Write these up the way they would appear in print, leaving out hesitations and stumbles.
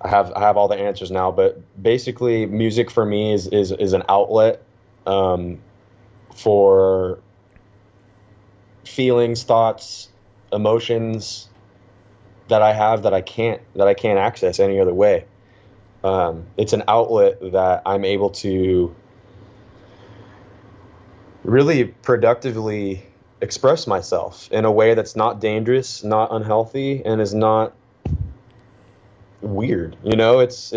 I have all the answers now, but basically, music for me is an outlet for feelings, thoughts, emotions that I have that I can't access any other way. It's an outlet that I'm able to really productively express myself in a way that's not dangerous, not unhealthy, and is not weird. It's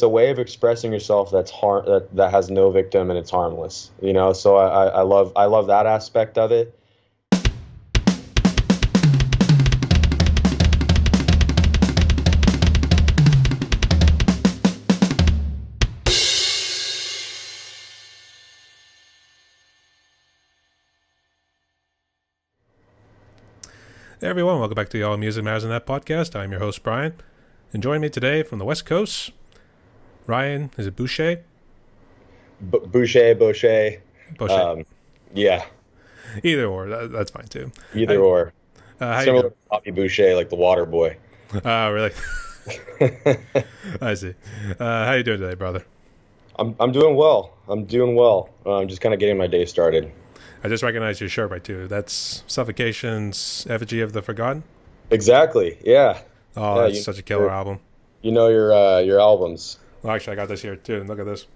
a way of expressing yourself that has no victim and it's harmless. So I love that aspect of it. Hey everyone, welcome back to the All Music Matters in That podcast. I'm your host, Brian. And joining me today from the West Coast, Ryan, is it Boeche? Boeche. Boeche. Yeah, Either or, that's fine too. either or. How you Similar doing? to Bobby Boucher, like the water boy. Oh, really? I see. How you doing today, brother? I'm doing well. I'm just kind of getting my day started. I just recognized your shirt right too. That's Suffocation's Effigy of the Forgotten. Exactly. Yeah. Oh, Yeah. that's such a killer album. Your albums. Well, actually, I got this here too. Look at this.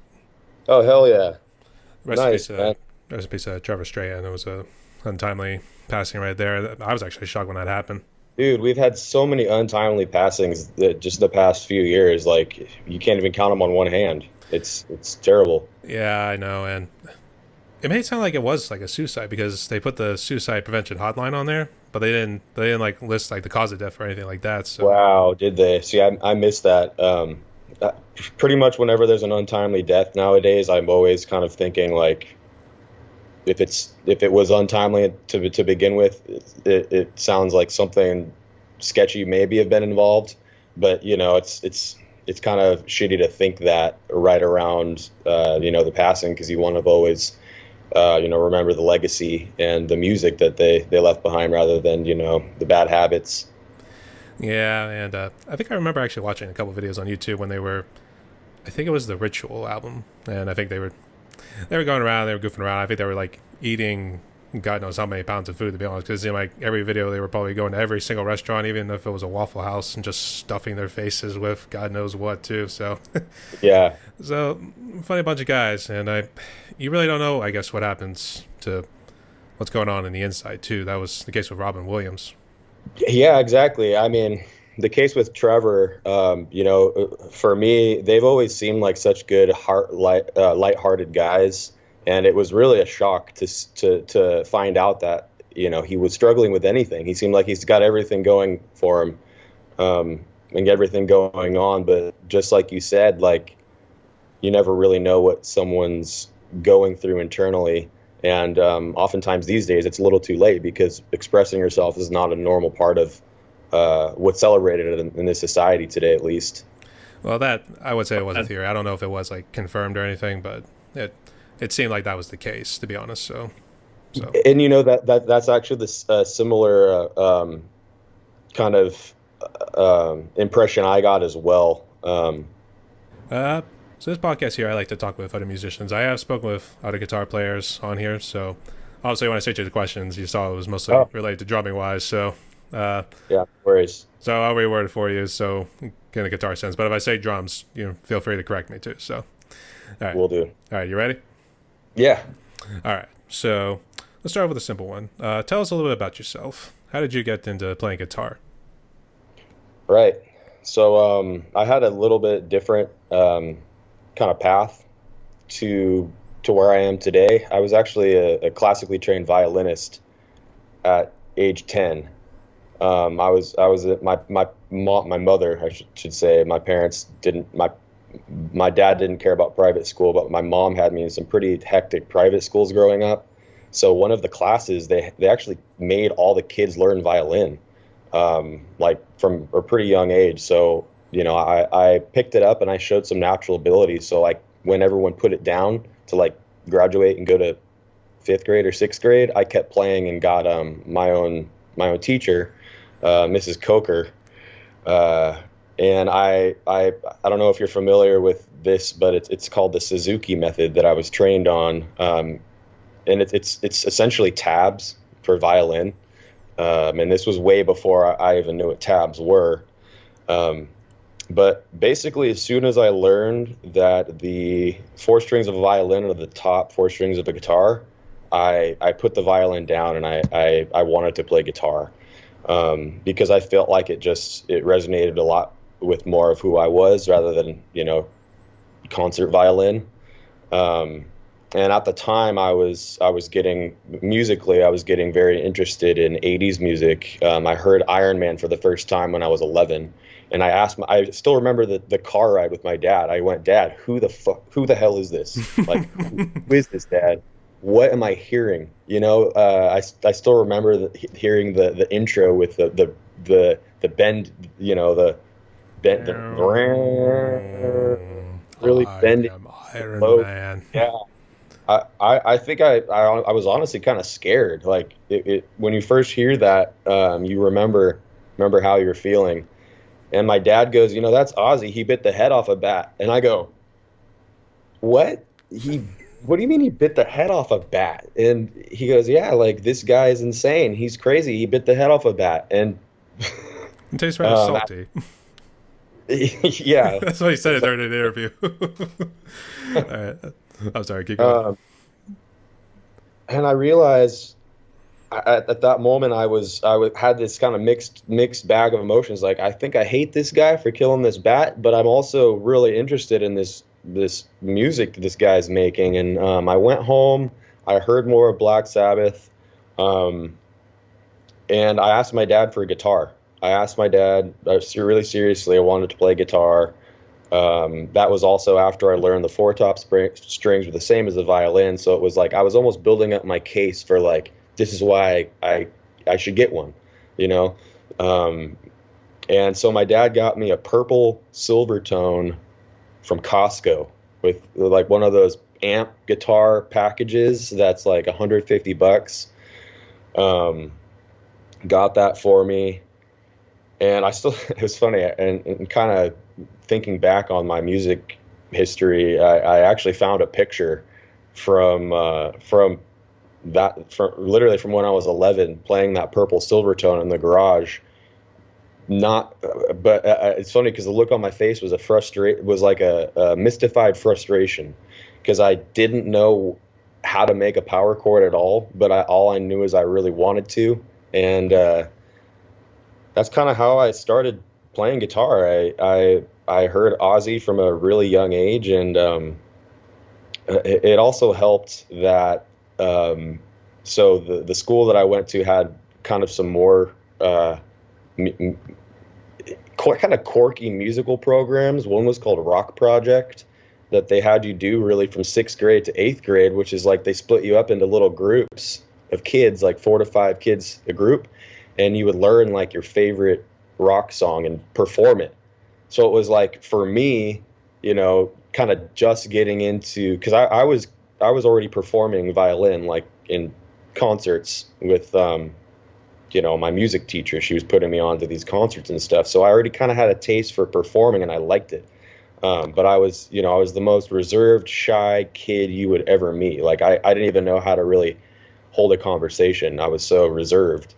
Oh hell yeah. Rest in Nice, peace, man. rest in peace, Trevor Strahan. It was a untimely passing right there. I was actually shocked when that happened. Dude, we've had so many untimely passings that just the past few years, like you can't even count them on one hand. It's terrible. Yeah, I know, and it made it sound like it was like a suicide because they put the suicide prevention hotline on there, but they didn't like list like the cause of death or anything like that. So Wow, did they? See, I missed that. Uh, Pretty much whenever there's an untimely death nowadays, I'm always kind of thinking like if it was untimely to begin with, it sounds like something sketchy maybe have been involved. But it's kind of shitty to think that right around the passing because you want to always remember the legacy and the music that they left behind rather than the bad habits. yeah, and I think I remember actually watching a couple of videos on YouTube when I think it was the Ritual album, and I think they were going around, they were goofing around. I think they were like eating God knows how many pounds of food, to be honest, because in like every video they were probably going to every single restaurant, even if it was a Waffle House, and just stuffing their faces with God knows what too. So Yeah. so funny bunch of guys, and you really don't know, I guess, what happens to what's going on in the inside too. That was the case with Robin Williams. Yeah, exactly. I mean, the case with Trevor, for me, they've always seemed like such good, lighthearted guys, and it was really a shock to find out that he was struggling with anything. He seemed like he's got everything going for him, and everything going on, but just like you said, like you never really know what someone's going through internally. And oftentimes these days, it's a little too late because expressing yourself is not a normal part of what's celebrated in this society today, at least. Well, that I would say it was a theory. I don't know if it was like confirmed or anything, but it seemed like that was the case, to be honest. So And that's actually this similar kind of impression I got as well. So this podcast here, I like to talk with other musicians. I have spoken with other guitar players on here. So obviously, when I sent you the questions, you saw it was mostly related to drumming wise. So Yeah, no worries. so I'll reword it for you. So in a guitar sense, but if I say drums, feel free to correct me too. So all right, We'll do. all right, you ready? Yeah. All right. So let's start with a simple one. Tell us a little bit about yourself. How did you get into playing guitar? Right. So I had a little bit different kind of path to where I am today. I was actually a classically trained violinist at age 10. My mother, I should say, my parents didn't, my dad didn't care about private school, but my mom had me in some pretty hectic private schools growing up. So one of the classes, they actually made all the kids learn violin, like from a pretty young age. So, I picked it up and I showed some natural ability. So like when everyone put it down to like graduate and go to fifth grade or sixth grade, I kept playing and got my own teacher, Mrs. Coker, And I don't know if you're familiar with this, but it's called the Suzuki method that I was trained on. And it's essentially tabs for violin. And this was way before I even knew what tabs were. Um, but basically, as soon as I learned that the four strings of a violin are the top four strings of a guitar, I put the violin down and I wanted to play guitar, because I felt like it resonated a lot with more of who I was rather than, concert violin. Um, and at the time, I was getting musically, I was getting very interested in 80s music. I heard Iron Man for the first time when I was 11, and I still remember the car ride with my dad. I went, Dad, who the hell is this? Like, who is this, Dad? What am I hearing? I still remember hearing the intro with the bend, the bend, the really I bending am Iron low. Man. Yeah. I think I was honestly kind of scared. Like when you first hear that, you remember how you're feeling. And my dad goes, that's Ozzy. He bit the head off a bat. And I go, what? What do you mean he bit the head off a bat? And he goes, yeah, like this guy is insane. He's crazy. He bit the head off a bat. And It tastes rather um, salty. yeah, That's what he said it's like, during an interview. All right. I'm sorry, keep going. um, and I realized at that moment had this kind of mixed bag of emotions. Like I think I hate this guy for killing this bat, but I'm also really interested in this music that this guy's making. And I went home, I heard more of Black Sabbath, um, and I asked my dad for a guitar. I asked my dad really seriously. I wanted to play guitar. That was also after I learned the four top strings were the same as the violin, so it was like I was almost building up my case for like this is why I should get one, you know. Um, and so my dad got me a purple silver tone from Costco with like one of those amp guitar packages that's like 150 bucks. Um, got that for me, and I still it was funny and kind of thinking back on my music history, I actually found a picture from literally from when I was 11 playing that purple Silvertone in the garage. Not, but it's funny because the look on my face was like a mystified frustration because I didn't know how to make a power chord at all, but all I knew is I really wanted to, and that's kind of how I started playing guitar. I heard Ozzy from a really young age, and it also helped that so the school that I went to had kind of some more m- kind of quirky musical programs. One was called Rock Project that they had you do really from sixth grade to eighth grade, which is like they split you up into little groups of kids, like 4 to 5 kids a group, and you would learn like your favorite rock song and perform it. So it was like for me, kind of just getting into because I was already performing violin like in concerts with my music teacher. She was putting me on to these concerts and stuff. So I already kind of had a taste for performing and I liked it. But I was the most reserved, shy kid you would ever meet. Like I didn't even know how to really hold a conversation. I was so reserved.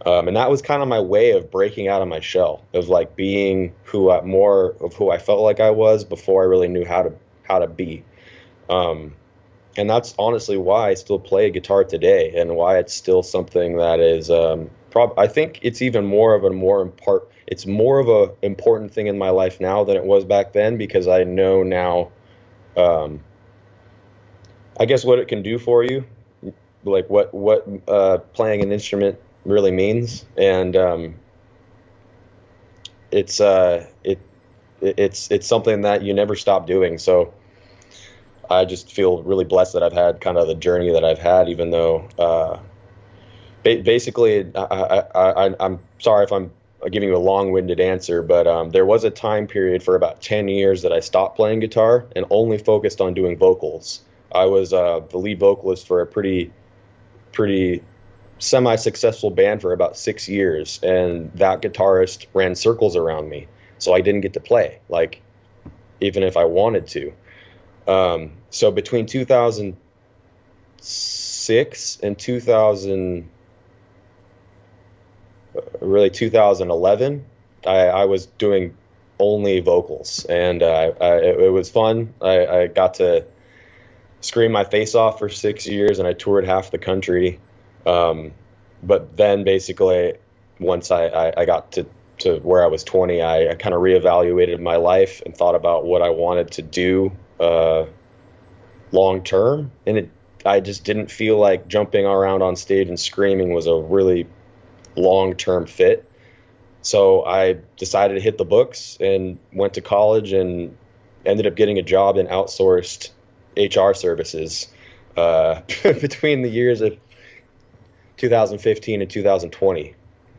And that was kind of my way of breaking out of my shell, of like being more of who I felt like I was before I really knew how to be. Um, and that's honestly why I still play guitar today, and why it's still something that is I think it's even it's more of a important thing in my life now than it was back then, because I know now, um, I guess, what it can do for you, like what playing an instrument really means, and it's it's something that you never stop doing. So I just feel really blessed that I've had kind of the journey that I've had, even though basically I'm sorry if I'm giving you a long-winded answer, but there was a time period for about 10 years that I stopped playing guitar and only focused on doing vocals. I was the lead vocalist for a pretty semi-successful band for about 6 years, and that guitarist ran circles around me. so I didn't get to play, like, even if I wanted to. So between 2006 and 2000, really 2011, I was doing only vocals, and it was fun. I got to scream my face off for 6 years, and I toured half the country. Um, but then basically, once I got to where I was 20, I kind of reevaluated my life and thought about what I wanted to do long term, and I just didn't feel like jumping around on stage and screaming was a really long term fit. So I decided to hit the books and went to college and ended up getting a job in outsourced HR services between the years of 2015 and 2020.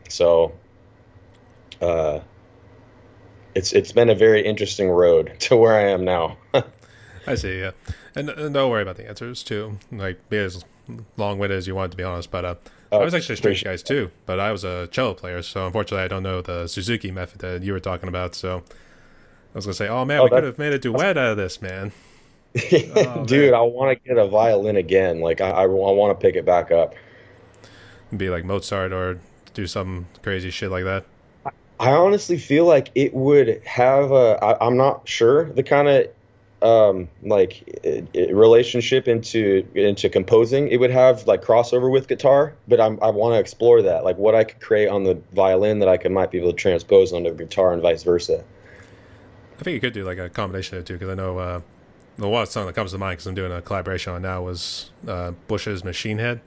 So uh, it's been a very interesting road to where I am now. I see. Yeah, and don't worry about the answers too. Like, be as long-winded as you want, to be honest. But I Oh, was actually a straight appreciate guys too. But I was a cello player, so unfortunately, I don't know the Suzuki method that you were talking about. So I was gonna say, oh man, Oh, we could have made a duet out of this, man. Oh dude, man, I want to get a violin again. Like I want to pick it back up. be like Mozart or do some crazy shit like that. I honestly feel like it would have I'm not sure the kind of like relationship into composing it would have, like, crossover with guitar, but I want to explore that, like what I could create on the violin that I could might be able to transpose onto the guitar and vice versa. I think you could do like a combination of the two because I know the one song that comes to mind because I'm doing a collaboration on now was Bush's Machine Head.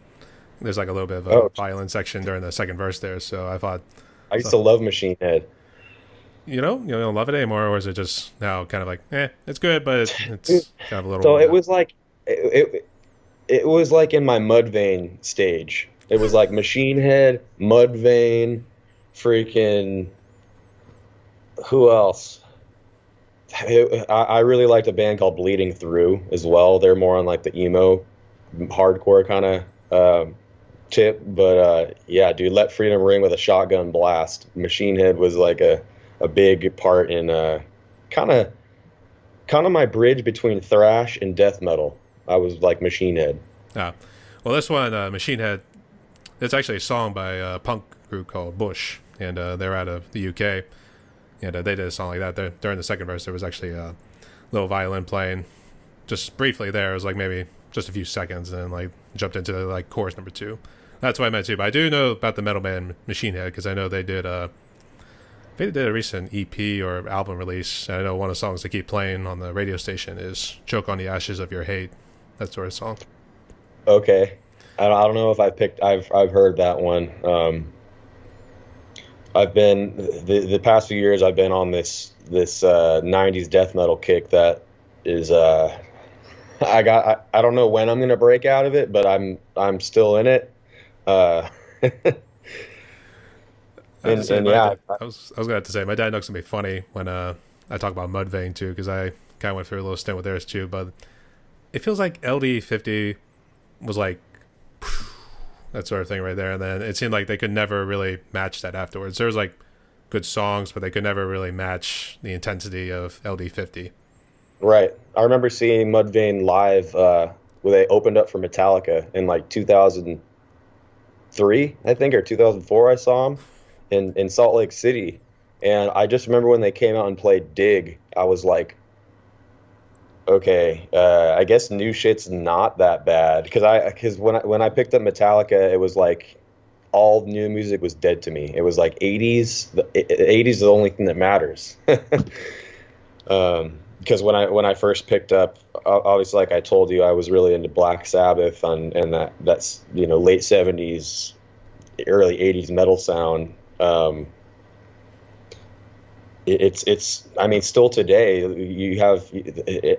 There's like a little bit of a Oh, violin section during the second verse there, so I thought, I used so, to love Machine Head. you don't love it anymore, or is it just now kind of like, it's good, but Dude, it's kind of a little so worn it out. was like it was like in my Mudvayne stage. It was like Machine Head, Mudvayne, freaking, who else? I really liked a band called Bleeding Through as well. They're more on like the emo, hardcore kind of tip. But yeah, dude, Let Freedom Ring with a Shotgun Blast. Machine Head was like a big part in kind of kind of my bridge between thrash and death metal. I was like Machine Head. Ah, well, this one, Machine Head, it's actually a song by a punk group called Bush, and they're out of the UK, and they did a song like that. There, during the second verse, there was actually a little violin playing, just briefly there. It was like maybe just a few seconds, and then like jumped into like chorus number two. That's what I meant too. But I do know about the metal band Machine Head because I know they did a recent EP or album release. And I know one of the songs they keep playing on the radio station is "Choke on the Ashes of Your Hate," that sort of song. Okay. I don't know if I've heard that one. I've been the past few years I've been on this 90s death metal kick that is I don't know when I'm gonna break out of it, but I'm still in it. Uh I have to say, and yeah, I was gonna have to say my dad looks at me funny when I talk about Mudvayne too because I kind of went through a little stint with theirs too, but it feels like LD50 was like that sort of thing right there, and then it seemed like they could never really match that afterwards. There was like good songs, but they could never really match the intensity of LD50. right. I remember seeing Mudvayne live where they opened up for Metallica in like 2003, I think, or 2004. I saw them in Salt Lake City, and I just remember when they came out and played Dig, I was like, okay, I guess new shit's not that bad because when I picked up Metallica, it was like all new music was dead to me. It was like 80s. The 80s is the only thing that matters. Because when I first picked up, obviously, like I told you, I was really into Black Sabbath and that's late 70s, early 80s metal sound. It's I mean, still today you have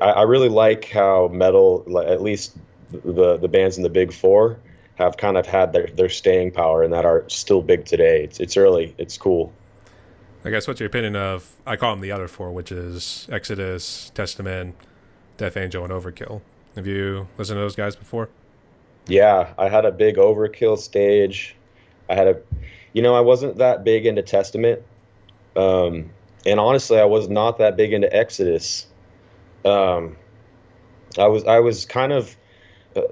I really like how metal, like, at least the bands in the big four, have kind of had their staying power and that are still big today. It's cool. I guess what's your opinion of? I call them the other four, which is Exodus, Testament, Death Angel, and Overkill. Have you listened to those guys before? Yeah, I had a big Overkill stage. I had a I wasn't that big into Testament. Um, and honestly, I was not that big into Exodus. Um, I was kind of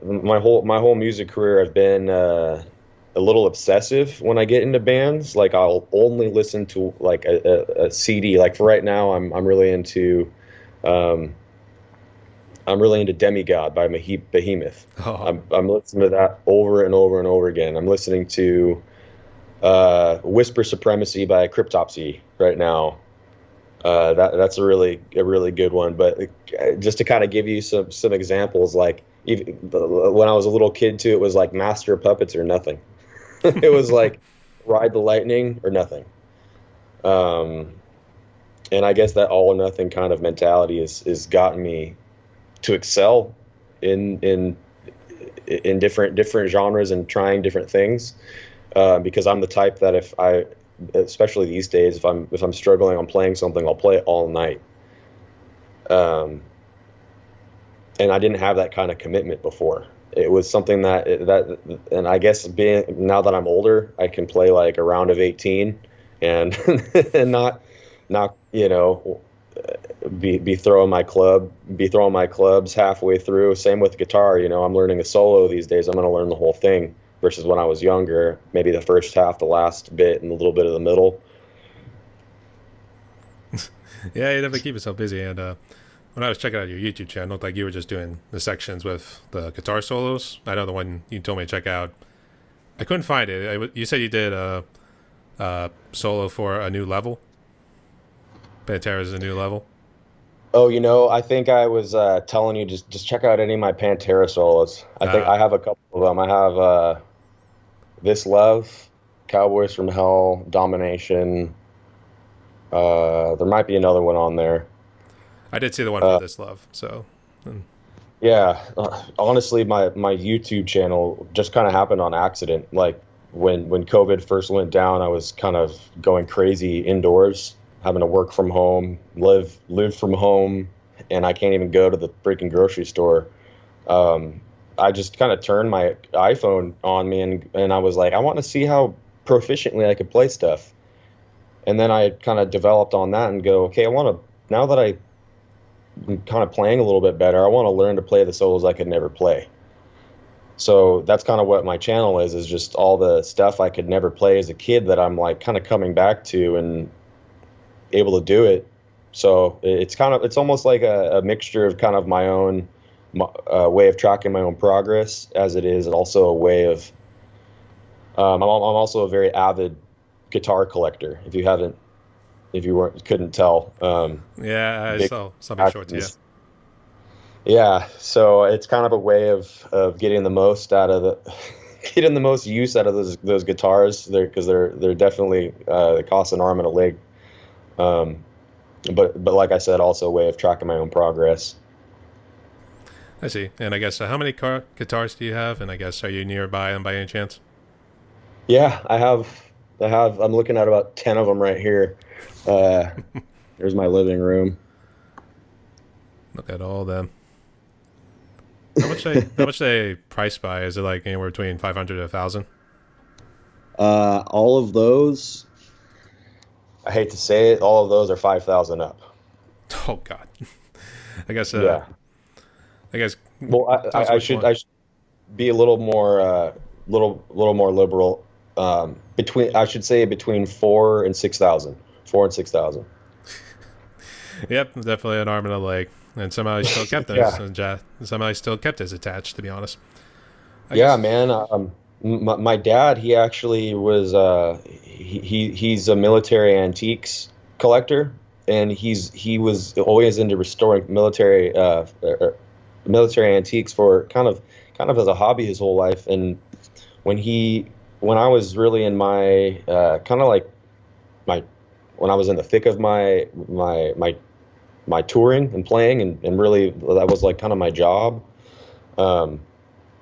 my whole music career. I've been a little obsessive when I get into bands. Like I'll only listen to like a CD. Like for right now, um, I'm really into Demigod by Behemoth. Oh, I'm listening to that over and over and over again. I'm listening to Whisper Supremacy by Cryptopsy right now. That's a really good one. But just to kind of give you some examples, like even when I was a little kid too, it was like Master of Puppets or nothing. It was like Ride the Lightning or nothing. Um, and I guess that all or nothing kind of mentality is gotten me to excel in in in different genres and trying different things. Because I'm the type that if I, especially these days, if I'm struggling on playing something, I'll play it all night. Um, and I didn't have that kind of commitment before. It was something and I guess being now that I'm older, I can play like a round of 18 and and not be throwing my clubs halfway through. Same with guitar. I'm learning a solo these days. I'm going to learn the whole thing versus when I was younger, maybe the first half, the last bit, and a little bit of the middle. yeah, you definitely keep yourself busy. And when I was checking out your YouTube channel, it looked like you were just doing the sections with the guitar solos. I know the one you told me to check out. I couldn't find it. You said you did a solo for a new level. Pantera's a new level. Oh, I think I was telling you just check out any of my Pantera solos. I think Uh, I have a couple of them. I have This Love, Cowboys from Hell, Domination. There might be another one on there. I did see the one for Uh, This Love. So, mm, yeah, honestly, my YouTube channel just kind of happened on accident. Like when COVID first went down, I was kind of going crazy indoors, having to work from home, live from home, and I can't even go to the freaking grocery store. Um, I just kind of turned my iPhone on me and I was like, I want to see how proficiently I could play stuff. And then I kind of developed on that and go, okay, I want to now that I'm kind of playing a little bit better, I want to learn to play the solos I could never play. So that's kind of what my channel is just all the stuff I could never play as a kid that I'm like kind of coming back to and able to do it. So it's almost like a mixture of kind of my own way of tracking my own progress as it is also a way of I'm also a very avid guitar collector. If you weren't couldn't tell, yeah, I big saw some of your shorts. Yeah, passions. Yeah, so it's kind of a way of getting the most out of the getting the most use out of those guitars there because they're definitely they cost an arm and a leg. Um, but like I said, also a way of tracking my own progress. I see. And I guess how many guitars do you have? And I guess are you nearby them by any chance? Yeah, I'm looking at about 10 of them right here. Uh, there's my living room. Look at all of them. How much they price by? Is it like anywhere between 500 to 1,000? All of those, I hate to say it, all of those are 5,000 up. Oh God. I guess. Yeah. I guess. Well, Tell us which one. I should be a little more liberal. Between I should say between 4 and 6,000. 4 and 6,000. Yep, definitely an arm and a leg. And somehow he still kept those. Yeah. And somehow he still kept his attached. To be honest, I Yeah, guess. man. My dad, he actually was he's a military antiques collector, and he was always into restoring military antiques for kind of as a hobby his whole life. And when he when I was really in my kind of like my when I was in the thick of my touring and playing and really that was like kind of my job. Um,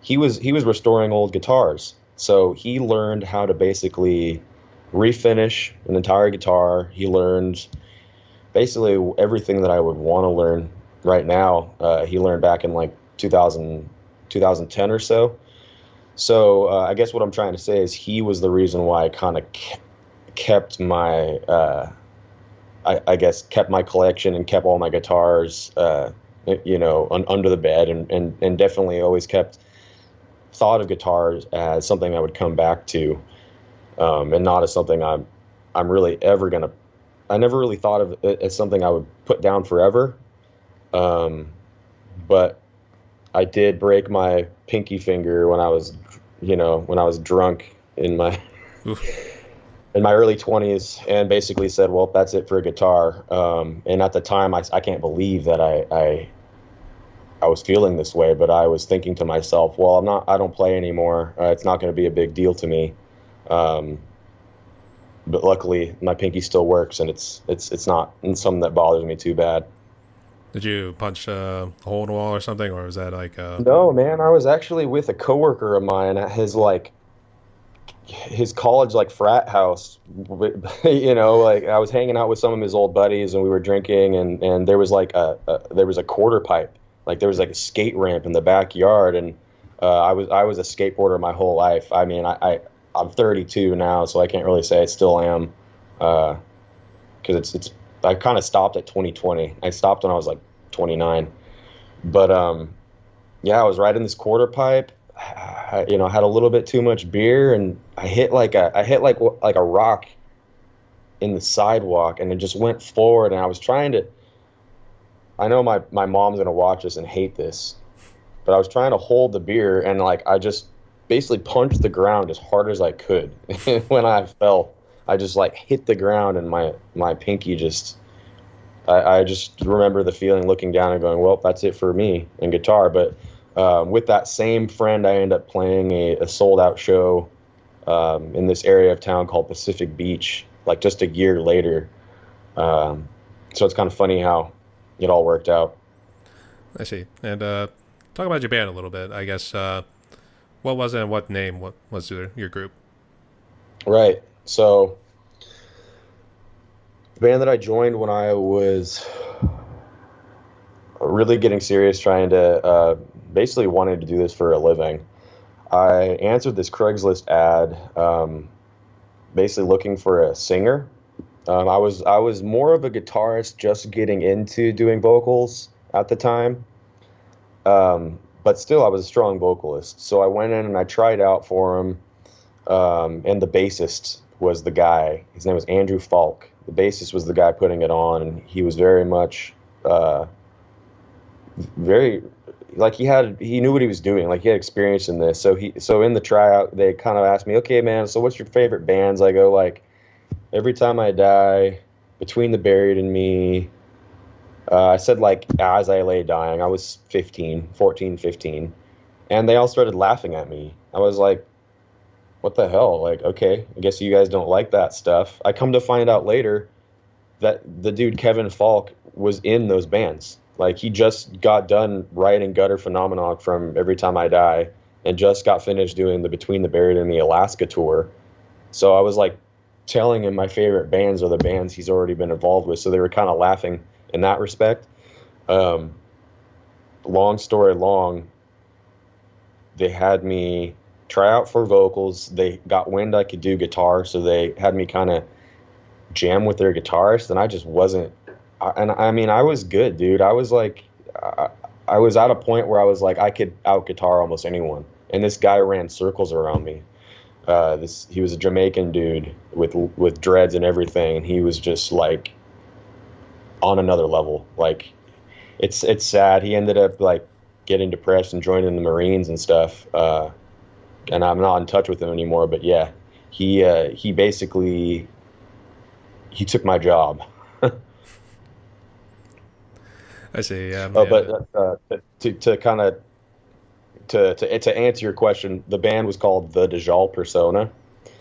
he was restoring old guitars, so he learned how to basically refinish an entire guitar. He learned basically everything that I would want to learn right now. He learned back in like 2000, 2010 or so. So I guess what I'm trying to say is he was the reason why I kind of kept I guess kept my collection and kept all my guitars, under the bed, and definitely always kept thought of guitars as something I would come back to, and not as something I'm really ever gonna. I never really thought of it as something I would put down forever. Um, but I did break my pinky finger when I was drunk Oof. in my early 20s, and basically said, well, that's it for a guitar. And at the time, I can't believe that I was feeling this way, but I was thinking to myself, well, I don't play anymore. It's not going to be a big deal to me. Um, but luckily my pinky still works, and it's not something that bothers me too bad. Did you punch a hole in the wall or something, or was that like No, man, I was actually with a coworker of mine at his college like frat house. Like I was hanging out with some of his old buddies, and we were drinking, and there was like there was a quarter pipe, like there was like a skate ramp in the backyard. And I was a skateboarder my whole life. I mean, I'm 32 now, so I can't really say I still am, because it's I kind of stopped at 2020. I stopped when I was like 29. But yeah, I was riding this quarter pipe. Had a little bit too much beer, and I hit like a rock in the sidewalk, and it just went forward. And I was trying to. I know my mom's gonna watch this and hate this, but I was trying to hold the beer, and like I just basically punched the ground as hard as I could. And when I fell, I just like hit the ground, and my pinky just. I just remember the feeling, looking down and going, well, that's it for me and guitar. But with that same friend, I ended up playing a sold out show in this area of town called Pacific Beach, like just a year later. So it's kind of funny how it all worked out. I see. And talk about your band a little bit. I guess what was it and what name? What was your group? Right. So the band that I joined when I was really getting serious, trying to basically wanted to do this for a living. I answered this Craigslist ad, basically looking for a singer. I was more of a guitarist, just getting into doing vocals at the time. But still, I was a strong vocalist. So I went in and I tried out for him. And the bassist was the guy. His name was Andrew Falk. The bassist was the guy putting it on, and he was very much, very like he knew what he was doing. Like he had experience in this. So in the tryout, they kind of asked me, okay, man, so what's your favorite bands? I go like, Every Time I Die, Between the Buried and Me. I said like As I Lay Dying. I was 14, 15, and they all started laughing at me. I was like, what the hell? Like, okay, I guess you guys don't like that stuff. I come to find out later that the dude Kevin Falk was in those bands. Like he just got done writing Gutter Phenomenon from Every Time I Die, and just got finished doing the Between the Buried and the Alaska tour. So I was like telling him my favorite bands are the bands he's already been involved with. So they were kind of laughing in that respect. Um, Long story long, they had me try out for vocals. They got wind I could do guitar, so they had me kind of jam with their guitarist, and I just wasn't. And I mean, I was good, dude. I was like, I was at a point where I was like, I could out guitar almost anyone. And this guy ran circles around me. He was a Jamaican dude with dreads and everything, and he was just like on another level. Like it's sad. He ended up like getting depressed and joining the Marines and stuff. And I'm not in touch with him anymore. But yeah, he basically he took my job. I see. Oh, Yeah. but to kind of to answer your question, the band was called the Deja Persona.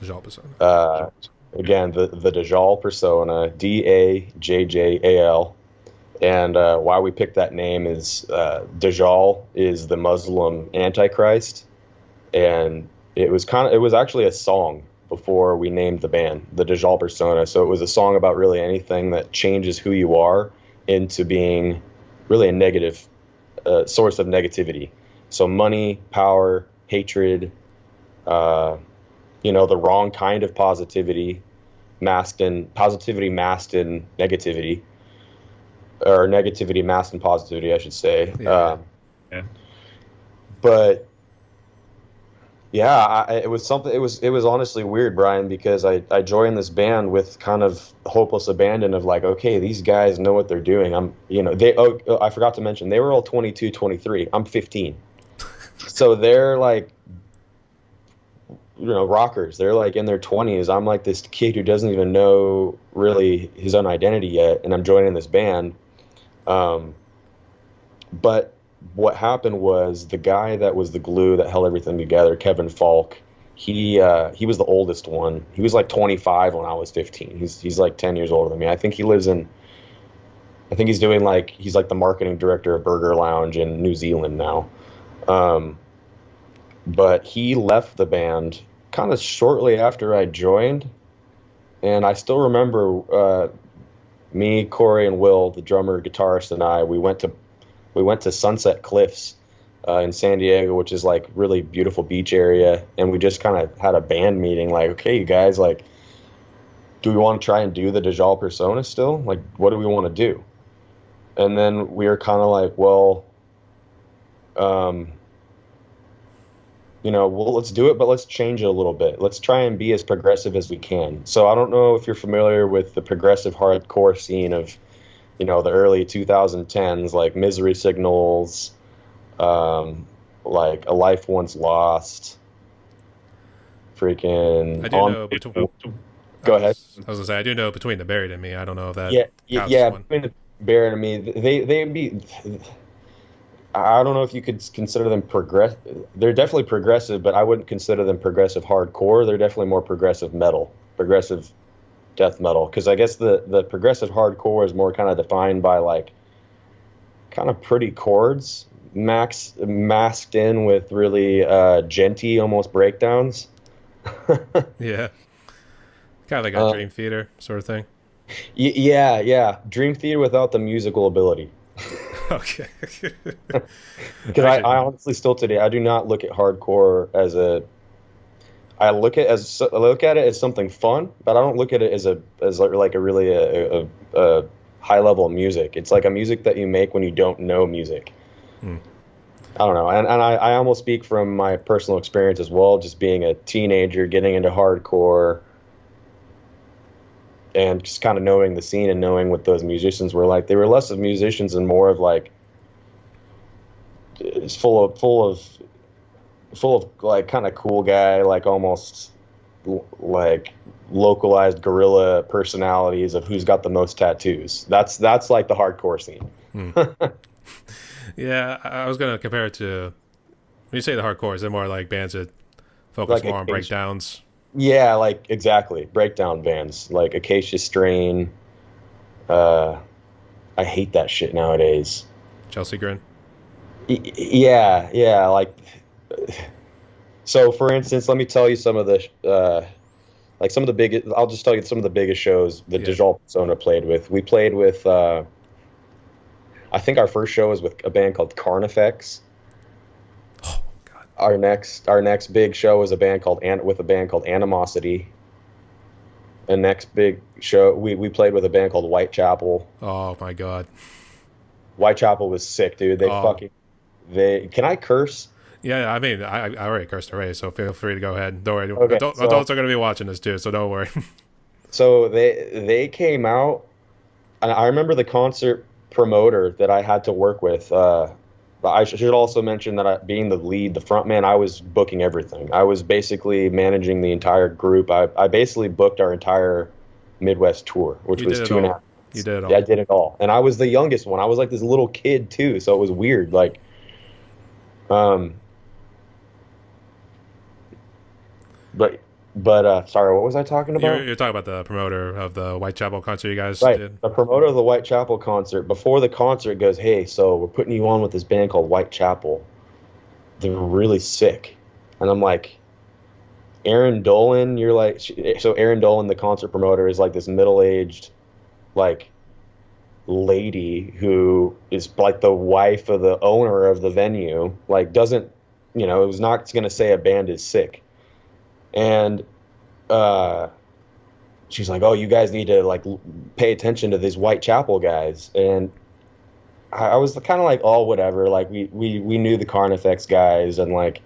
Jean Persona. Uh, Again, the Deja Persona, Dajjal. And why we picked that name is Dajjal is the Muslim Antichrist, and it was actually a song before we named the band, the Deja Persona. So it was a song about really anything that changes who you are into being really a negative source of negativity. So money, power, hatred, the wrong kind of positivity. positivity masked in negativity, or negativity masked in positivity, I should say. Yeah. Yeah. But yeah, it was something. It was honestly weird, Brian, because I joined this band with kind of hopeless abandon of like, okay, these guys know what they're doing. I forgot to mention they were all 22, 23. I'm 15, so they're like, rockers. They're like in their 20s. I'm like this kid who doesn't even know really his own identity yet, and I'm joining this band. Um, but what happened was the guy that was the glue that held everything together, Kevin Falk. He was the oldest one. He was like 25 when I was 15. He's like 10 years older than me. I think he's doing like he's like the marketing director of Burger Lounge in New Zealand now. Um, but he left the band kind of shortly after I joined, and I still remember me, Corey, and Will, the drummer, guitarist, and I. We went to Sunset Cliffs in San Diego, which is like really beautiful beach area, and we just kind of had a band meeting. Like, okay, you guys, like, do we want to try and do the Deja Persona still? Like, what do we want to do? And then we were kind of like, well, um, well, let's do it, but let's change it a little bit. Let's try and be as progressive as we can. So I don't know if you're familiar with the progressive hardcore scene of, the early 2010s, like Misery Signals, like A Life Once Lost, freaking I do know Go ahead. I was gonna say I do know Between the Buried and Me. I don't know if that Yeah, counts as yeah. one. Between the Bear and me, they'd be. I don't know if you could consider them progress. They're definitely progressive, but I wouldn't consider them progressive hardcore. They're definitely more progressive metal, progressive death metal. Because I guess the progressive hardcore is more kind of defined by like kind of pretty chords, masked in with really genty almost breakdowns. Yeah, kind of like a uh, Dream Theater sort of thing. yeah, yeah. Dream Theater without the musical ability. Okay. Because I honestly still today I do not look at hardcore as a I look at it as something fun, but I don't look at it as like a really a high level of music. It's like a music that you make when you don't know music. Hmm. I don't know, and I almost speak from my personal experience as well, just being a teenager getting into hardcore and just kind of knowing the scene and knowing what those musicians were like. They were less of musicians and more of like it's full of like kind of cool guy, like almost like localized guerrilla personalities of who's got the most tattoos. That's like the hardcore scene. Hmm. Yeah, I was gonna compare it to when you say the hardcore. Is it more like bands that focus Like more on Acacia, breakdowns? yeah, like exactly breakdown bands like Acacia Strain. Uh, I hate that shit nowadays. Chelsea Grin. Yeah, yeah, like so. For instance, let me tell you some of the like some of the biggest. I'll just tell you some of the biggest shows that Yeah. Digital Persona played with. We played with. I think our first show was with a band called Carnifex. Oh God. Our next big show was with a band called Animosity. And next big show we played with a band called Whitechapel. Oh my God. Whitechapel was sick, dude. Oh They can I curse? yeah. I mean, I already cursed already, so feel free to go ahead. Don't worry. Okay, Adults are gonna be watching this too, so don't worry. so they came out, and I remember the concert promoter that I had to work with. But I should also mention that being the lead, the front man, I was booking everything. I was basically managing the entire group. I basically booked our entire Midwest tour, which You was did it two and a all. half. You did it Yeah, I all. did it all, and I was the youngest one. I was like this little kid too, so it was weird. Like, um, but sorry, what was I talking about? You're talking about the promoter of the Whitechapel concert you guys Right. did. The promoter of the Whitechapel concert, before the concert, goes, "Hey, so we're putting you on with this band called Whitechapel. They're really sick." And I'm like, Aaron Dolan, you're like, so Aaron Dolan, the concert promoter, is like this middle-aged, like, lady who is like the wife of the owner of the venue, like, doesn't, it was not going to say a band is sick. And, uh, she's like, "Oh, you guys need to like pay attention to these Whitechapel guys." And I was kind of like, "Oh, whatever." Like we knew the Carnifex guys, and like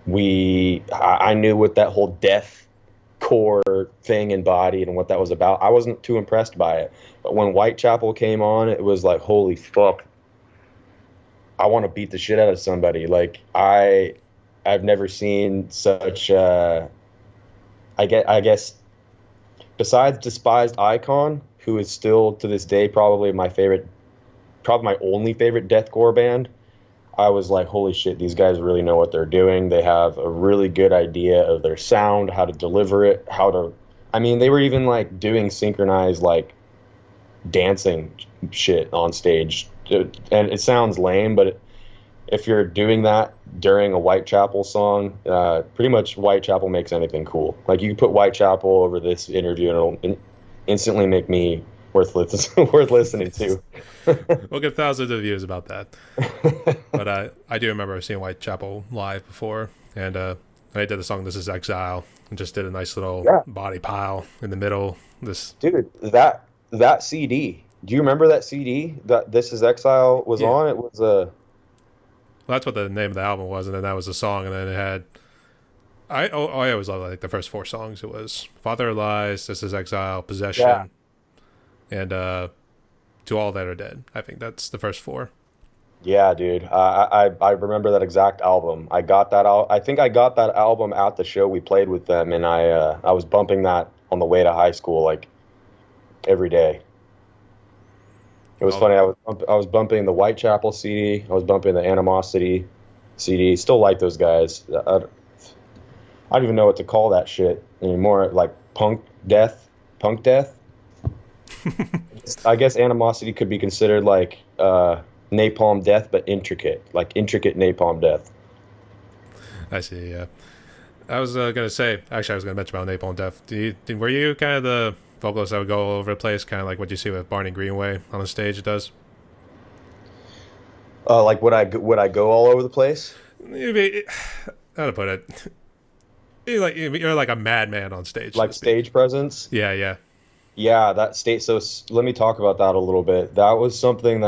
I knew what that whole death core thing embodied and what that was about. I wasn't too impressed by it, but when Whitechapel came on, it was like, holy fuck! I want to beat the shit out of somebody. Like I've never seen such. I guess besides Despised Icon, who is still to this day probably my favorite, probably my only favorite deathcore band. I was like, holy shit, these guys really know what they're doing. They have a really good idea of their sound, how to deliver it, how to. I mean, they were even like doing synchronized like dancing shit on stage. And it sounds lame, but if you're doing that during a Whitechapel song, pretty much Whitechapel makes anything cool. Like you can put Whitechapel over this interview and it'll instantly make me worth listening to. We'll get thousands of views about that. But I do remember seeing Whitechapel live before, and I did the song "This Is Exile" and just did a nice little Yeah, body pile in the middle. This, dude, that CD. Do you remember that CD that This Is Exile was yeah, on? It was a well, that's what the name of the album was, and then that was the song, and then it had. I always loved like the first four songs. It was "Father Lies," "This Is Exile," yeah. "Possession," and "To All That Are Dead." I think that's the first four. Yeah, dude. I remember that exact album. I got that out. I think I got that album at the show we played with them, and I was bumping that on the way to high school like every day. It was All funny. I was bumping the Whitechapel CD. I was bumping the Animosity CD. Still like those guys. I don't even know what to call that shit anymore. Like punk death. I guess Animosity could be considered like Napalm Death, but intricate, like intricate Napalm Death. I see. Yeah. I was gonna say, actually, I was gonna mention about Napalm Death. Were you kind of the vocalist that would go all over the place, kind of like what you see with Barney Greenway on the stage does? Like would I go all over the place? How to put it? You're like a madman on stage, so to Like speak. stage presence? Yeah, yeah. Yeah, that state. So let me talk about that a little bit. That was something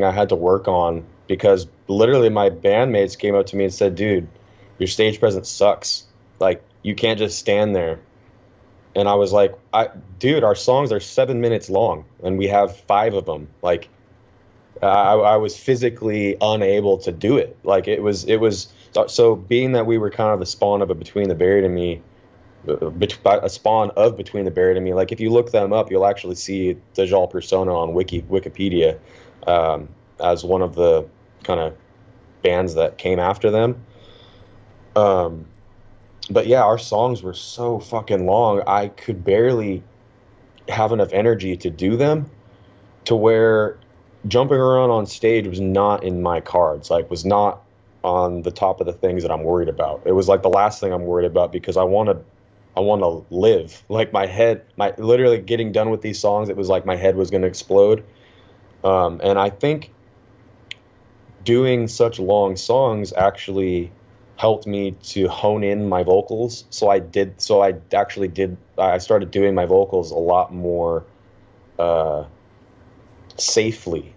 I had to work on because literally my bandmates came up to me and said, "Dude, your stage presence sucks. Like you can't just stand there." And I was like, dude, our songs are 7 minutes long and we have five of them. Like I was physically unable to do it. Like it was so being that we were kind of the spawn of a Between the Buried and Me, a spawn of Between the Buried and Me. Like if you look them up, you'll actually see Deja Persona on Wikipedia as one of the kind of bands that came after them. Um, but yeah, our songs were so fucking long. I could barely have enough energy to do them to where jumping around on stage was not in my cards. Like was not on the top of the things that I'm worried about. It was like the last thing I'm worried about because I want to live. Like my literally getting done with these songs, it was like my head was going to explode. And I think doing such long songs actually helped me to hone in my vocals. I started doing my vocals a lot more uh, safely,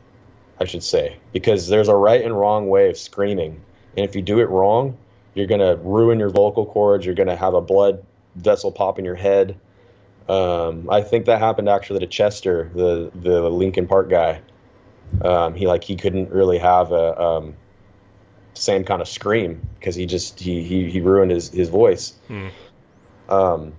I should say, because there's a right and wrong way of screaming. And if you do it wrong, you're going to ruin your vocal cords. You're going to have a blood vessel pop in your head. I think that happened actually to Chester, the Linkin Park guy. He couldn't really have a same kind of scream because he ruined his voice. Hmm. Um,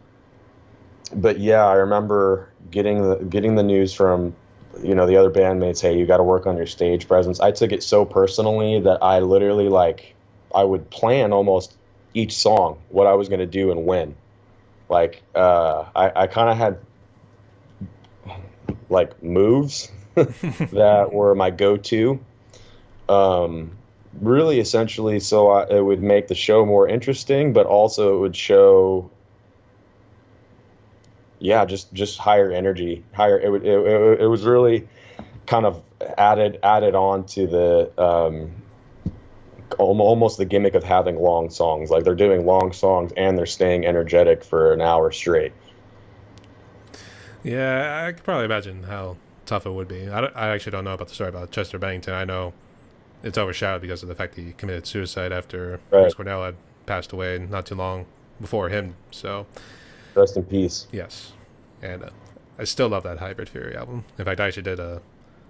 but yeah, I remember getting the news from the other bandmates. Hey, you got to work on your stage presence. I took it so personally that I literally like I would plan almost each song what I was going to do and when. Like I kind of had like moves that were my go-to. Um, Really, essentially, so it would make the show more interesting, but also it would show, yeah, just higher energy, higher. It was really kind of added on to the almost the gimmick of having long songs. Like they're doing long songs and they're staying energetic for an hour straight. Yeah, I could probably imagine how tough it would be. I actually don't know about the story about Chester Bennington. I know it's overshadowed because of the fact that he committed suicide after Right. Chris Cornell had passed away not too long before him. So, Rest in peace. yes. And I still love that Hybrid Fury album. In fact, I actually did a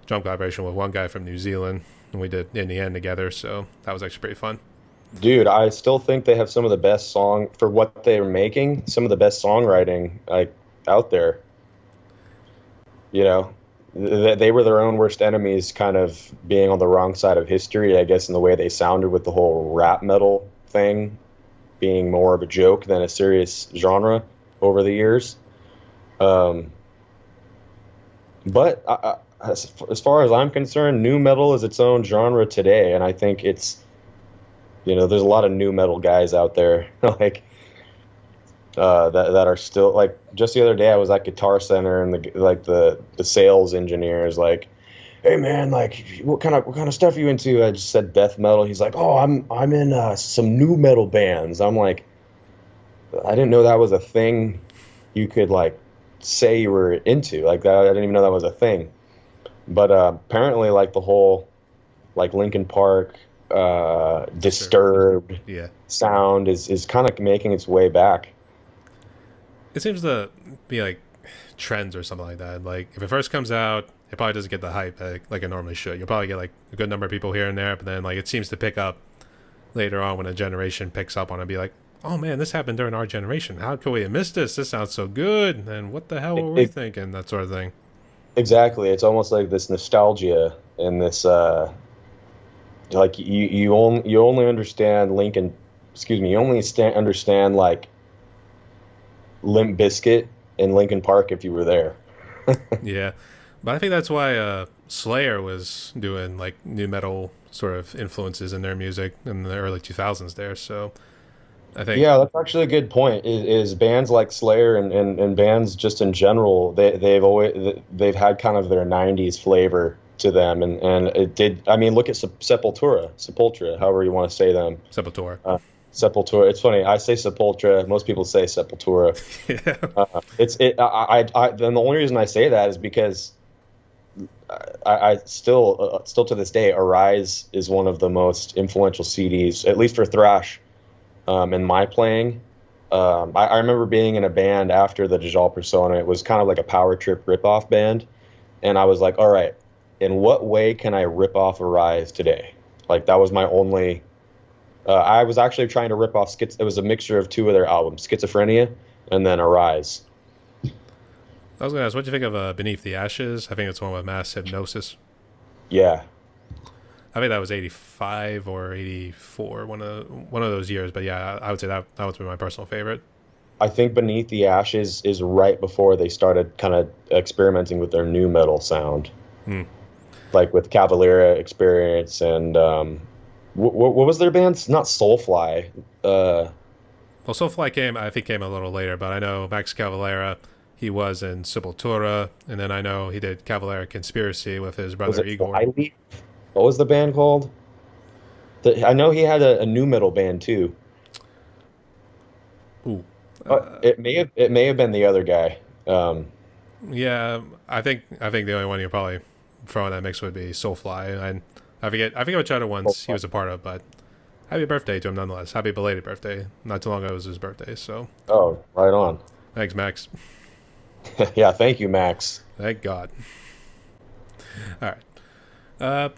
drum collaboration with one guy from New Zealand, and we did In the End together, so that was actually pretty fun. Dude, I still think they have some of the best song for what they're making, some of the best songwriting like out there. You know, they were their own worst enemies, kind of being on the wrong side of history, I guess, in the way they sounded with the whole rap metal thing being more of a joke than a serious genre over the years. Um, but as far as I'm concerned, new metal is its own genre today, and I think there's a lot of new metal guys out there like that are still like. Just the other day, I was at Guitar Center, and the sales engineer is like, "Hey man, like what kind of stuff are you into?" I just said death metal. He's like, "Oh, I'm in some new metal bands." I'm like, I didn't know that was a thing you could like say you were into like that. I didn't even know that was a thing. But apparently, like the whole like Linkin Park, Disturbed. Disturbed Yeah. sound is kind of making its way back. It seems to be like trends or something like that. Like if it first comes out, it probably doesn't get the hype like it normally should. You'll probably get like a good number of people here and there, but then like it seems to pick up later on when a generation picks up on it and be like, oh man, this happened during our generation. How could we have missed this? This sounds so good. And what the hell It, were we it, thinking? That sort of thing. exactly. It's almost like this nostalgia and this like you only understand Lincoln. Excuse me. You only understand like Limp Bizkit and Linkin Park if you were there. Yeah. But I think that's why Slayer was doing like new metal sort of influences in their music in the early 2000s there. So I think, Yeah, that's actually a good point. Is bands like Slayer and bands just in general, they've had kind of their '90s flavor to them, and it did. I mean, look at Sepultura, however you want to say them. Sepultura. Uh, Sepultura. It's funny. I say Sepultura. Most people say Sepultura. Yeah. It's it. Then the only reason I say that is because I still to this day, Arise is one of the most influential CDs, at least for thrash in my playing. I remember being in a band after the Deja Persona. It was kind of like a power trip ripoff band, and I was like, all right, in what way can I rip off Arise today? Like that was my only. I was actually trying to rip off It was a mixture of two of their albums, Schizophrenia and then Arise. I was going to ask, what do you think of Beneath the Ashes? I think it's one with Mass Hypnosis. Yeah, I think that was 85 or 84, one of those years. But yeah, I would say that would be my personal favorite. I think Beneath the Ashes is right before they started kind of experimenting with their new metal sound, Hmm. like with Cavalera Experience and what was their band? Not Soulfly. Well, Soulfly came a little later, but I know Max Cavalera, he was in Sepultura, and then I know he did Cavalera Conspiracy with his Was brother it Igor. Flyleaf? What was the band called? I know he had a new metal band too. Ooh. It may have been the other guy. Yeah, I think the only one you probably throw in that mix would be Soulfly, and I forget which other ones he was a part of, but happy birthday to him nonetheless. Happy belated birthday. Not too long ago was his birthday, so Oh, right on. thanks, Max. Yeah, thank you, Max. Thank God. All right. Uh,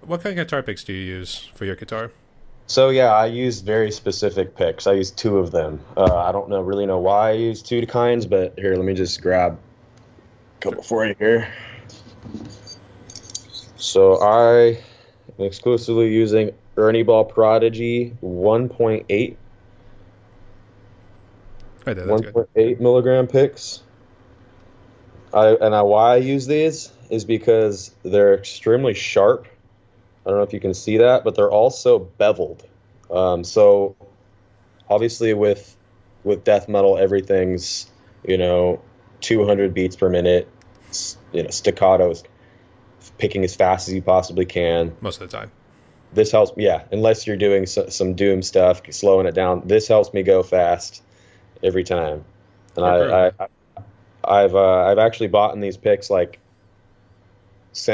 what kind of guitar picks do you use for your guitar? So yeah, I use very specific picks. I use two of them. I don't really know why I use two kinds, but here, let me just grab a couple for you here. So I am exclusively using Ernie Ball Prodigy 1.8 Right there, that's good. 1.8 milligram picks. Why I use these is because they're extremely sharp. I don't know if you can see that, but they're also beveled. So obviously with death metal, everything's 200 beats per minute, staccatos, picking as fast as you possibly can. Most of the time. This helps, yeah, unless you're doing some doom stuff, slowing it down. This helps me go fast every time, and Or groove. I've actually bought in these picks like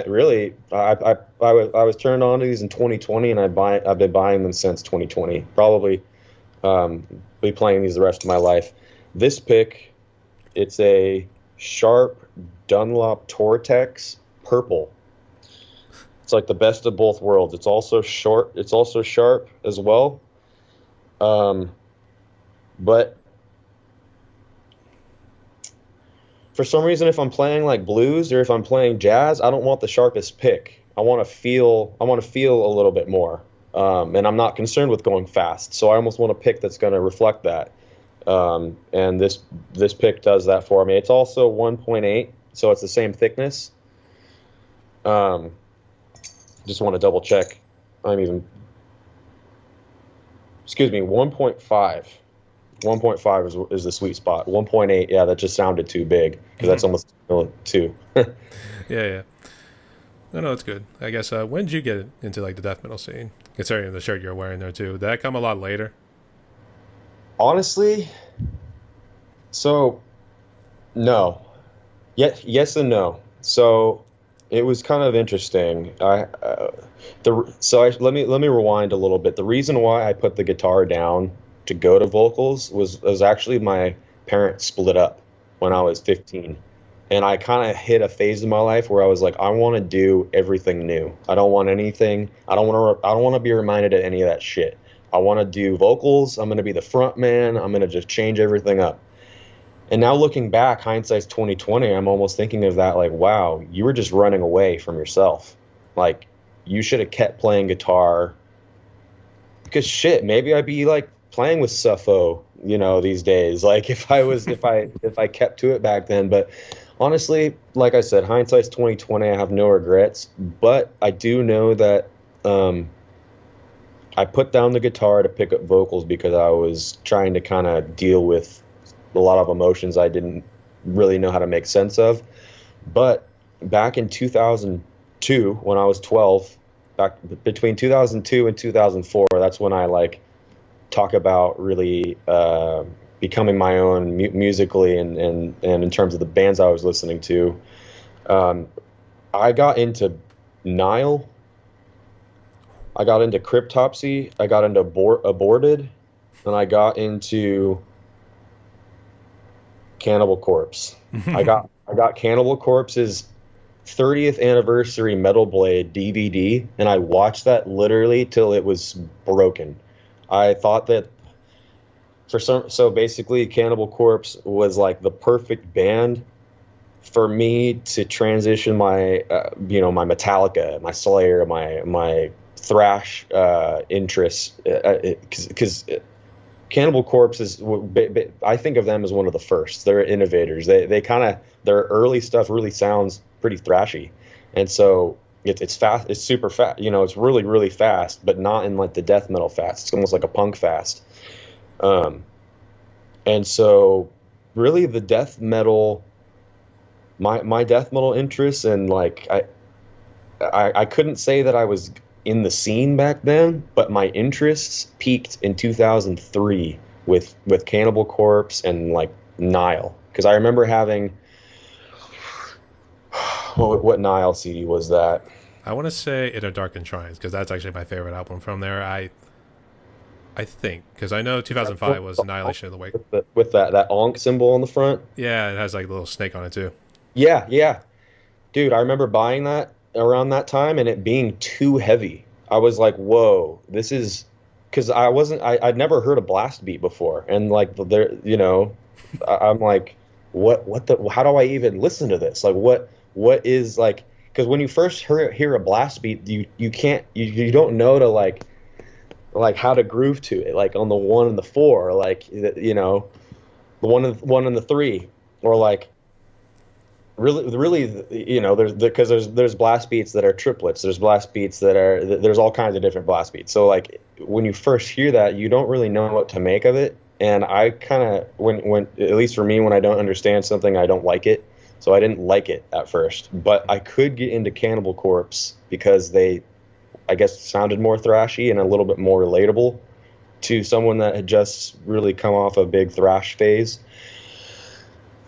really I was turned on to these in 2020, and I've been buying them since 2020. Probably be playing these the rest of my life. This pick, it's a Sharp Dunlop Tortex purple. It's like the best of both worlds. It's also short. It's also sharp as well. Um, but for some reason, if I'm playing like blues or if I'm playing jazz, I don't want the sharpest pick. I want to feel. I want to feel a little bit more, and I'm not concerned with going fast. So I almost want a pick that's going to reflect that. And this pick does that for me. It's also 1.8, so it's the same thickness. Um, just want to double check. I'm even. Excuse me, 1.5. 1.5 is the sweet spot. 1.8, yeah, that just sounded too big because that's almost two. Yeah, yeah. No, no, it's good. I guess. When did you get into like the death metal scene? Considering the shirt you're wearing there too, did that come a lot later? Honestly, so no. Yes and no. So it was kind of interesting. Let me rewind a little bit. The reason why I put the guitar down to go to vocals was actually my parents split up when I was 15. And I kind of hit a phase in my life where I was like, I want to do everything new. I don't want anything. I don't want to be reminded of any of that shit. I want to do vocals. I'm going to be the front man. I'm going to just change everything up. And now looking back, hindsight's 2020, I'm almost thinking of that like, wow, you were just running away from yourself. Like, you should have kept playing guitar. Because shit, maybe I'd be like playing with Suffo, these days. Like if I kept to it back then. But honestly, like I said, hindsight's 2020. I have no regrets. But I do know that I put down the guitar to pick up vocals because I was trying to kind of deal with a lot of emotions I didn't really know how to make sense of. But back in 2002, when I was 12, back between 2002 and 2004, that's when I like talk about really becoming my own musically and in terms of the bands I was listening to. I got into Nile. I got into Cryptopsy. I got into Aborted, and I got into Cannibal Corpse. I got Cannibal Corpse's 30th anniversary Metal Blade DVD, and I watched that literally till it was broken. I thought that so basically Cannibal Corpse was like the perfect band for me to transition my my Metallica, my Slayer, my thrash interests, because Cannibal Corpse is, I think of them as one of the first. They're innovators. They kind of, their early stuff really sounds pretty thrashy, and so it's fast. It's super fast. It's really really fast, but not in like the death metal fast. It's almost like a punk fast. And so really the death metal, my death metal interests, and like I couldn't say that I was in the scene back then, but my interests peaked in 2003 with Cannibal Corpse and like Nile, because I remember having what Nile CD was that? I want to say In a Darkened Shrines because that's actually my favorite album from there. I think because I know 2005 was Annihilation of the Wake. With that Ankh symbol on the front. Yeah, it has like a little snake on it too. Yeah, yeah, dude, I remember buying that around that time and it being too heavy. I was like, whoa, this is, because I'd never heard a blast beat before, and like there, I'm like, how do I even listen to this? Like, what is like, because when you first hear a blast beat, you can't, you don't know to like how to groove to it, like on the 1 and the 4, like the 1 and the 3, or like really there's blast beats that are triplets, there's blast beats there's all kinds of different blast beats. So like when you first hear that, you don't really know what to make of it, and I kind of, when at least for me, when I don't understand something, I don't like it. So I didn't like it at first, but I could get into Cannibal Corpse because they, I guess, sounded more thrashy and a little bit more relatable to someone that had just really come off a big thrash phase.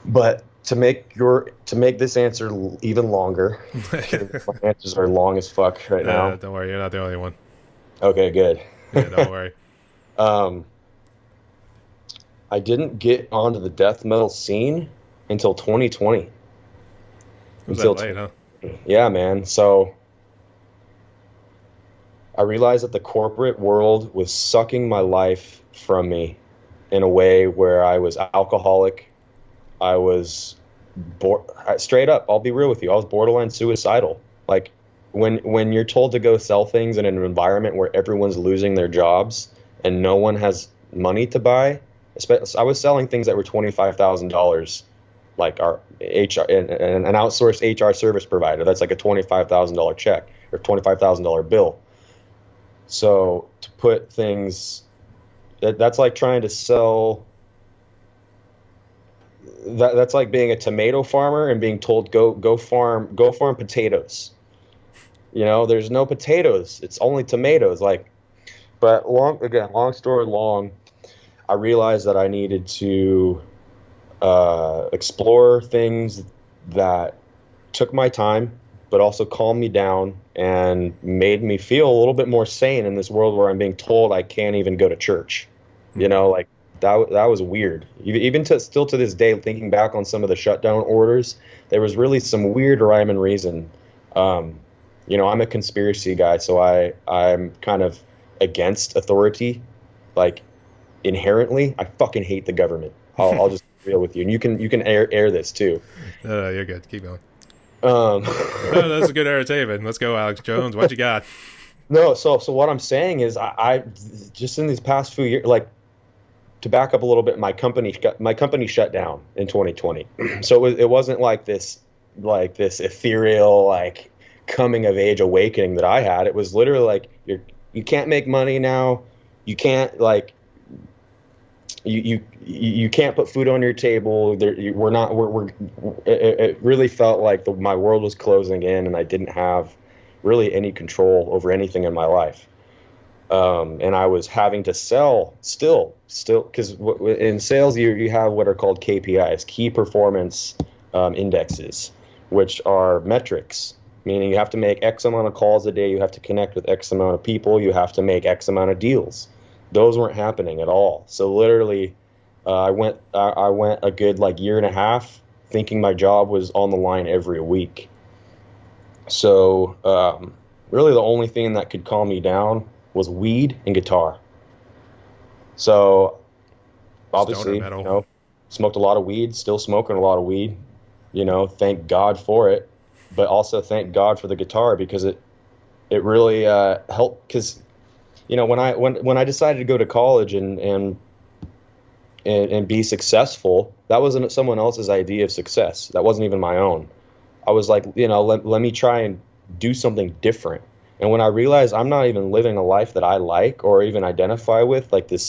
But to make this answer even longer, because my answers are long as fuck right now. Don't worry, you're not the only one. Okay, good. Yeah, don't worry. um, I didn't get onto the death metal scene until 2020. Was that Until late, 20, huh? yeah, man. So I realized that the corporate world was sucking my life from me in a way where I was alcoholic. I was straight up. I'll be real with you. I was borderline suicidal. Like when you're told to go sell things in an environment where everyone's losing their jobs and no one has money to buy. I was selling things that were $25,000, like our HR, an outsourced HR service provider. That's like a $25,000 check or $25,000 bill. So to put things, that's like trying to sell. That's like being a tomato farmer and being told go farm potatoes. You know, there's no potatoes. It's only tomatoes. Like, but long story long, I realized that I needed to explore things that took my time, but also calmed me down and made me feel a little bit more sane in this world where I'm being told I can't even go to church. You know, like that was weird. Even still to this day, thinking back on some of the shutdown orders, there was really some weird rhyme and reason. You know, I'm a conspiracy guy, so I'm kind of against authority, like inherently. I fucking hate the government. I'll just be real with you, and you can air this too. You're good. Keep going. Um, No, that's a good entertainment. Let's go, Alex Jones. What you got? no, so what I'm saying is I just in these past few years, like to back up a little bit, my company shut down in 2020. So it wasn't like this ethereal like coming of age awakening that I had. It was literally like you can't make money now. You can't like you can't put food on your table. We're not we're it really felt like my world was closing in, and I didn't have really any control over anything in my life. And I was having to sell still, because in sales you have what are called KPIs, key performance indexes, which are metrics, meaning you have to make X amount of calls a day, you have to connect with X amount of people, you have to make X amount of deals. Those weren't happening at all. So literally, I went a good like year and a half thinking my job was on the line every week. So really, the only thing that could calm me down was weed and guitar. So Stoner obviously, metal. smoked a lot of weed, still smoking a lot of weed. Thank God for it, but also thank God for the guitar, because it really helped. Because when I decided to go to college and be successful, that wasn't someone else's idea of success. That wasn't even my own. I was like, let me try and do something different. And when I realized I'm not even living a life that I like or even identify with, like it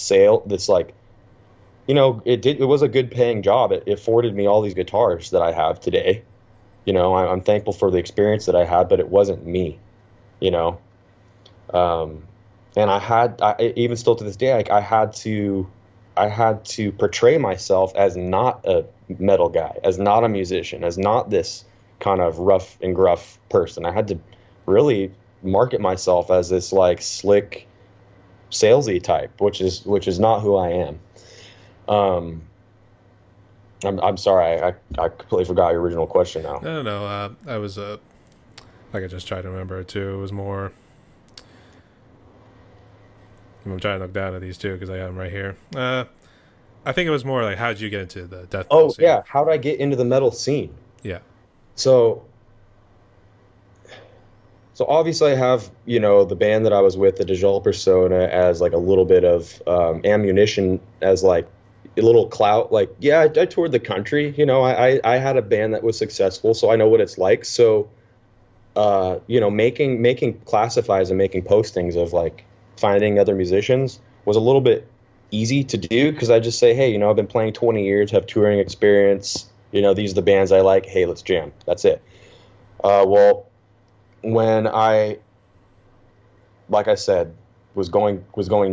was a good paying job. It afforded me all these guitars that I have today. I'm thankful for the experience that I had, but it wasn't me, you know. And even still to this day, like I had to portray myself as not a metal guy, as not a musician, as not this kind of rough and gruff person. I had to really market myself as this like slick, salesy type, which is not who I am. I'm sorry, I completely forgot your original question now. No. I was like I just tried to remember it too. It was more. I'm trying to look down at these two because I have them right here. I think it was more like, how did you get into the death metal Oh scene? yeah, how did I get into the metal scene? Yeah. So obviously I have, the band that I was with, the Deja Persona, as like a little bit of ammunition, as like a little clout. Like, yeah, I toured the country. I had a band that was successful, so I know what it's like. So, making classifies and making postings of like finding other musicians was a little bit easy to do, because I just say, hey, I've been playing 20 years, have touring experience. These are the bands I like. Hey, let's jam. That's it. Well, when like I said, was going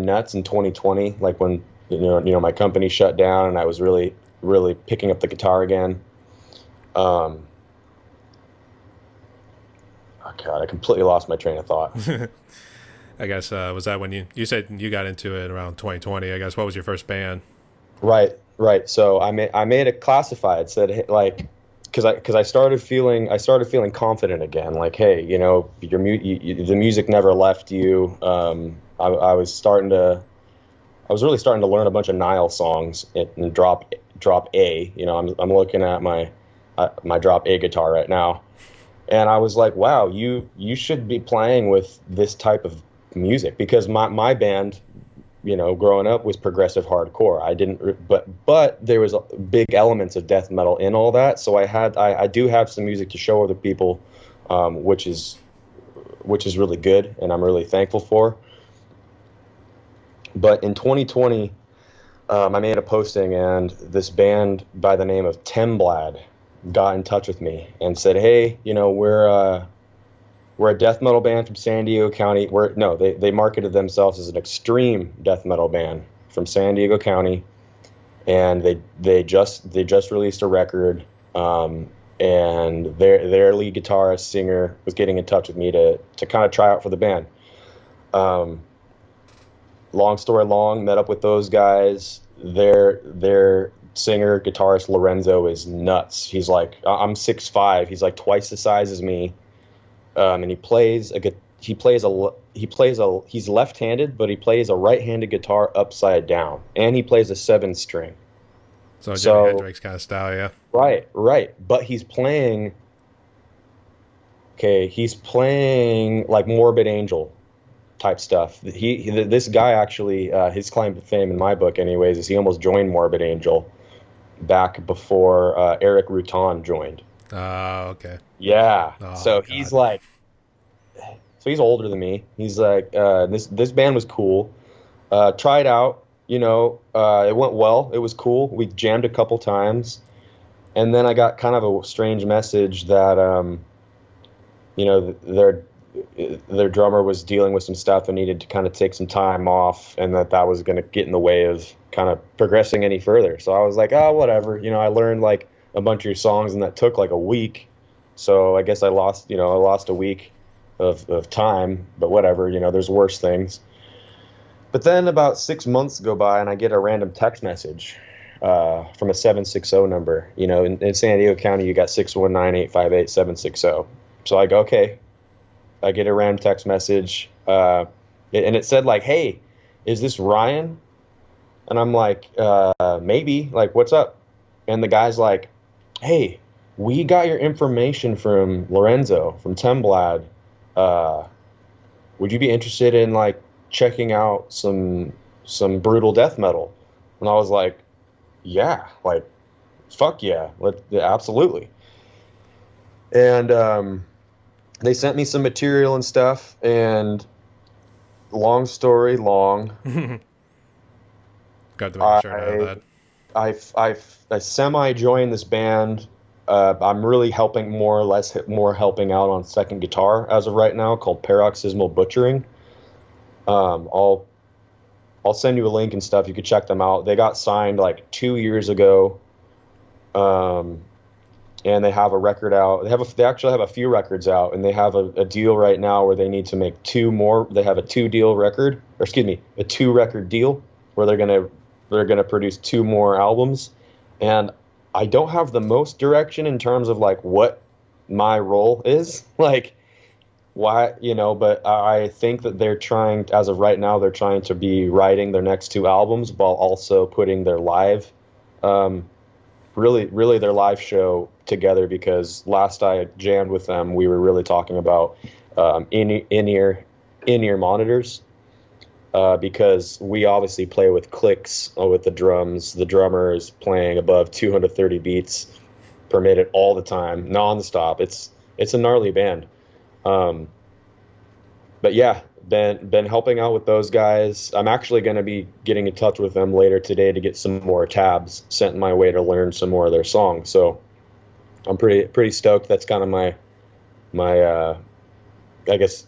nuts in 2020, like when my company shut down and I was really really picking up the guitar again. Um, oh God, I completely lost my train of thought. I guess was that when you said you got into it around 2020? I guess what was your first band? Right, right. So I made it classified. Said hey, like, because I started feeling confident again. Like, hey, the music never left you. I was really starting to learn a bunch of Nile songs and drop A. I'm looking at my drop A guitar right now, and I was like, wow, you should be playing with this type of music because my band, growing up was progressive hardcore. I didn't, but there was big elements of death metal in all that. So I do have some music to show other people, which is really good, and I'm really thankful for. But in 2020, I made a posting, and this band by the name of Temblad got in touch with me and said, "Hey, we're a death metal band from San Diego County. We're no, they marketed themselves as an extreme death metal band from San Diego County, and they just released a record. And their lead guitarist singer was getting in touch with me to kind of try out for the band. Um, Long story long, met up with those guys. Their singer guitarist Lorenzo is nuts. He's like I'm 6'5". He's like twice the size as me, and he's left-handed, but he plays a right-handed guitar upside down, and he plays a seven string. So Jimi So Hendrix kind of style, yeah. right, but he's playing like Morbid Angel type stuff. This guy actually, his claim to fame in my book, anyways, is he almost joined Morbid Angel back before Eric Rutan joined. Oh, okay. Yeah, Oh so God. he's older than me. He's like, this band was cool. Tried out, it went well. It was cool. We jammed a couple times, and then I got kind of a strange message that you know, their drummer was dealing with some stuff and needed to kind of take some time off, and that was going to get in the way of kind of progressing any further. So I was like, oh, whatever. I learned like a bunch of your songs, and that took like a week. So I guess I lost a week of time, but whatever. There's worse things. But then about 6 months go by, and I get a random text message from a 760 number. In San Diego County, you got 619-858-760. So I go, okay. I get a random text message, and it said like, "Hey, is this Ryan?" And I'm like, "Maybe. Like, what's up?" And the guy's like, "Hey, we got your information from Lorenzo from Temblad. Uh, would you be interested in like checking out some brutal death metal?" And I was like, "Yeah, like, fuck yeah, absolutely." And they sent me some material and stuff, and long story long, Got to make a shirt out of I that. I semi joined this band. I'm really helping more or less more helping out on second guitar as of right now, called Paroxysmal Butchering. I'll send you a link and stuff. You could check them out. They got signed like 2 years ago. Um, and they have a record out. They actually have a few records out, and they have a deal right now where they need to make two more. They have a two-deal record, or excuse me, a two-record deal where they're gonna produce two more albums. And I don't have the most direction in terms of like what my role is, like why, but I think that they're trying, as of right now, they're trying to be writing their next two albums while also putting their live um, really their live show together, because last I jammed with them, we were really talking about in ear monitors, because we obviously play with clicks with the drums. The drummer is playing above 230 beats per minute all the time, nonstop. It's a gnarly band. Um, but yeah, been helping out with those guys. I'm actually going to be getting in touch with them later today to get some more tabs sent my way to learn some more of their songs. So I'm pretty stoked. That's kind of my I guess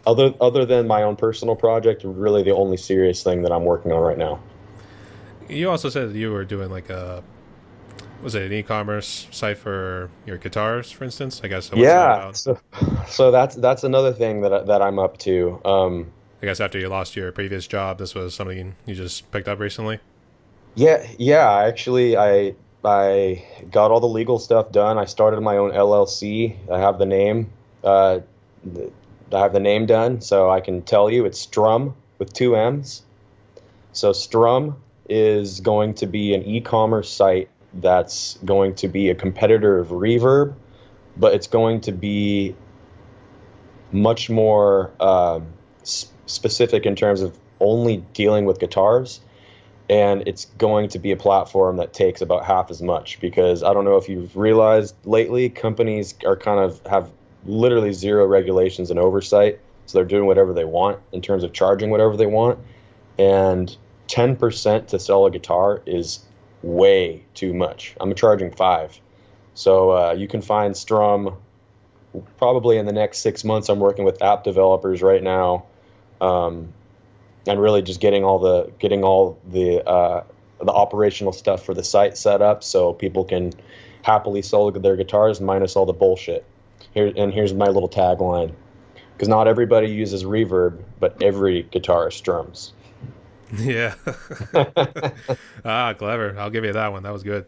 other than my own personal project, really the only serious thing that I'm working on right now. You also said that you were doing like was it an e-commerce site for your guitars, for instance? I guess. So what's that Yeah, about? so that's another thing that I'm up to. I guess after you lost your previous job, this was something you just picked up recently. Yeah. I got all the legal stuff done. I started my own LLC. I have the name. Th- I have the name done, so I can tell you it's Strum with two M's. So Strum is going to be an e-commerce site that's going to be a competitor of Reverb, but it's going to be much more specific in terms of only dealing with guitars, and it's going to be a platform that takes about half as much because I don't know if you've realized lately companies are kind of have literally zero regulations and oversight, so they're doing whatever they want in terms of charging whatever they want, and 10% to sell a guitar is way too much. I'm charging 5. So you can find Strum probably in the next 6 months. I'm working with app developers right now, um, and really just getting all the operational stuff for the site set up so people can happily sell their guitars minus all the bullshit. Here's my little tagline: because not everybody uses reverb, but every guitarist strums. Yeah. Ah, clever. I'll give you that one. That was good.